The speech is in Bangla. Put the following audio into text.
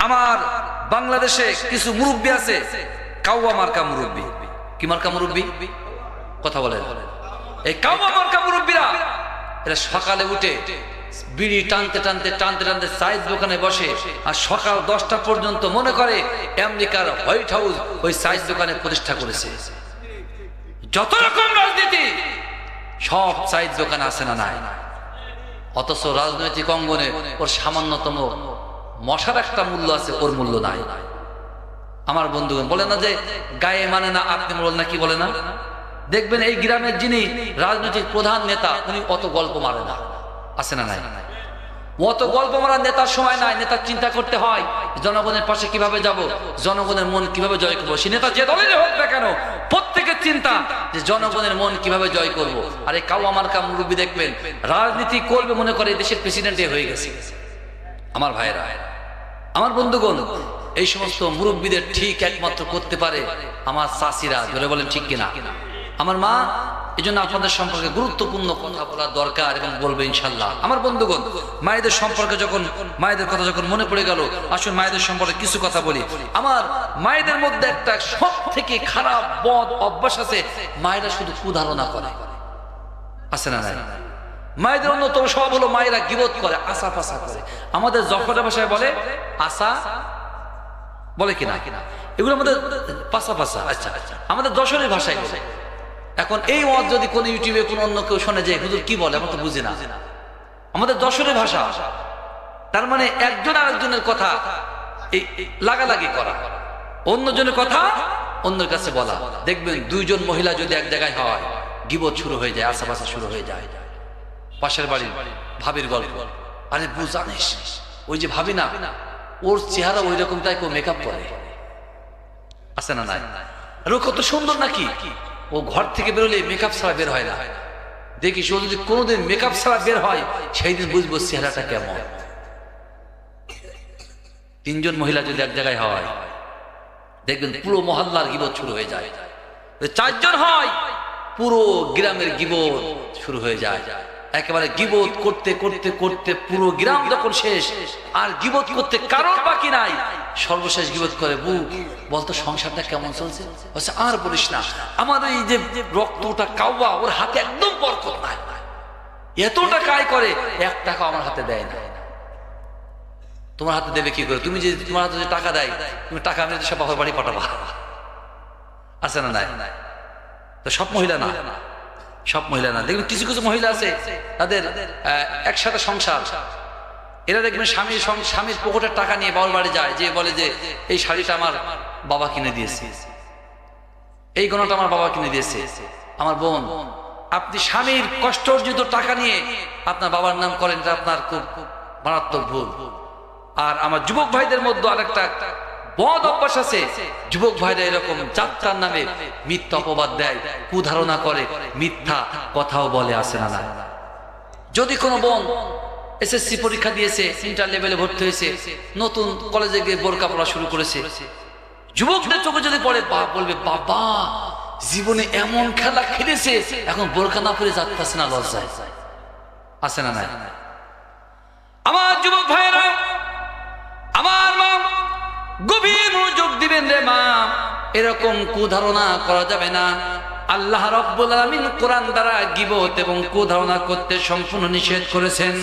আমার বাংলাদেশে কিছু মুরব্বী আছে, কাউয়া মার্কা মুরব্বী। কি মার্কা মুরব্বী? কথা বলেন। এই কাউয়া মার্কা মুরব্বীরা এরা সকালে উঠে বিড়ি টানতে টানতে টানতে টানতে চায়ের দোকানে বসে, আর সকাল 10টা পর্যন্ত মনে করে আমেরিকার হোয়াইট হাউস ওই চায়ের দোকানে প্রতিষ্ঠা করেছে। যত রকম রাজনীতি সব চায়ের দোকানে আছে না নাই? অথচ রাজনৈতিক অঙ্গনে ওর সামান্যতম মশার একটা মূল্য আছে, ওর মূল্য নাই। আমার বন্ধুগণ বলে না যে গায়ে মানে না আপনি বলেন না, কি বলে না? দেখবেন এই গ্রামের যিনি রাজনৈতিক প্রধান নেতা উনি অত গল্প মারে না, আছে না নাই? অত গল্প মারার নেতার সময় নাই। নেতার চিন্তা করতে হয় জনগণের পাশে কিভাবে যাব, জনগণের মন কিভাবে জয় করবো। সে নেতা যে দলের হোক না কেন, প্রত্যেকের চিন্তা যে জনগণের মন কিভাবে জয় করব। আর এই কাউয়া মার্কা মুরব্বী দেখবেন রাজনীতি করবে মনে করে দেশের প্রেসিডেন্ট হয়ে গেছে। আমার ভাইরা, আমার বন্ধুগণ, এই সমস্ত মুরব্বীদের ঠিক একমাত্র করতে পারে আমার চাচিরা। ধরে বলেন ঠিক কিনা? আমার মা। এই জন্য আপনাদের সম্পর্কে গুরুত্বপূর্ণ কথা বলা দরকার এবং বলবে ইনশাল্লাহ। আমার বন্ধুগণ, মায়েদের সম্পর্কে যখন মায়েদের কথা যখন মনে পড়ে গেল, আসুন মায়েদের সম্পর্কে কিছু কথা বলি। আমার মায়েদের মধ্যে একটা সব থেকে খারাপ বদ অভ্যাস আছে, মায়েরা শুধু কুধারণা করে, আছে না নাই? মায়েদের অন্যতম স্বভাব হলো মায়েরা গীবত করে, আশা পাশা করে। আমাদের জফরের ভাষায় বলে আশা, বলে কিনা? এগুলো আমাদের পাশা পাশা। আচ্ছা, আমাদের যশোরের ভাষায় বলে। এখন এই মত যদি কোন ইউটিউবে কোন অন্য কেউ শোনে যে হুজুর কি বলে, আমরা তো বুঝি না। আমাদের যশোরের ভাষা, তার মানে একজন আরেকজনের কথা এই লাগালাগি করা, অন্যজনের কথা অন্যের কাছে বলা। দেখবেন দুইজন মহিলা যদি এক জায়গায় হয়, গীবত শুরু হয়ে যায়, আশাপাশা শুরু হয়ে যায়। পাশের বাড়ির ভাবির গল্প, আরে জানিস ওই যে ভাবি না, ওর চেহারা ওই রকম, তাই কেউ মেকআপ করে, আছে না নাই? আর ও কত সুন্দর নাকি, ও ঘর থেকে বেরোলে মেকআপ ছাড়া বের হয় না। দেখিস ও যদি কোনোদিন মেকআপ ছাড়া বের হয়, সেই দিন বুঝবো চেহারাটা কেমন। তিনজন মহিলা যদি এক জায়গায় হয়, দেখবেন পুরো মহল্লার গীবত শুরু হয়ে যায়। চারজন হয়, পুরো গ্রামের গীবত শুরু হয়ে যায়। একেবারে গীবত করতে করতে করতে পুরো গ্রাম যখন শেষ, আর গীবত করতে কারোর বাকি নাই। সর্বশেষ গীবত করে, বলতো সংসারটা কেমন চলছে? আর বলিস না, আমার এই যে রক্তটা কাউয়া, ওর হাতে একদম বরকত নাই, এত টাকা আয় করে 1 টাকা আমার হাতে দেয় না। তোমার হাতে দেবে কি করে? তুমি যে তোমার হাতে যে টাকা দেয়, তুমি টাকা আমি সব বাবার বাড়ি পাঠাবা, আছে না নাই? তো সব মহিলা না, সব মহিলা না। দেখবেন কিছু কিছু মহিলা আছে তাদের একসাথে সংসার, এরা দেখবেন স্বামীর পকেটের টাকা নিয়ে বাবার বাড়ি যায়, যে বলে যে এই শাড়িটা আমার বাবা কিনে দিয়েছে, এই গয়নাটা আমার বাবা কিনে দিয়েছে। আমার বোন, আপনি স্বামীর কষ্ট অর্জিত টাকা নিয়ে আপনার বাবার নাম করেন, এটা আপনার খুব মারাত্মক ভুল। আর আমার যুবক ভাইদের মধ্যে আরেকটা বদ অভ্যাস আছে, যুবক ভাইরা এরকম যাত্রার নামে মিথ্যা অপবাদ দেয়, কুধারণা করে, মিথ্যা কথাও বলে, আসে না না? যদি কোনো বোন এসএসসি পরীক্ষা দিয়েছে, ইন্টার লেভেলে ভর্তি হয়েছে, নতুন কলেজে গিয়ে বোরকা পড়া শুরু করেছে, যুবকদের চোখে যদি পড়ে, বলবে বাবা জীবনে এমন খেলা খেলেছে, এখন বোরকা না পরে যাচ্ছে না, লজ্জায়, আছে না নাই? আমার যুবক ভাইরা, আমার মা, গভীর মনোযোগ দিবেন রে মা, এরকম কুধারণা করা যাবে না। আল্লাহ রাব্বুল আলামিন কোরআন দ্বারা গীবত এবং কুধারণা করতে সম্পূর্ণ নিষেধ করেছেন।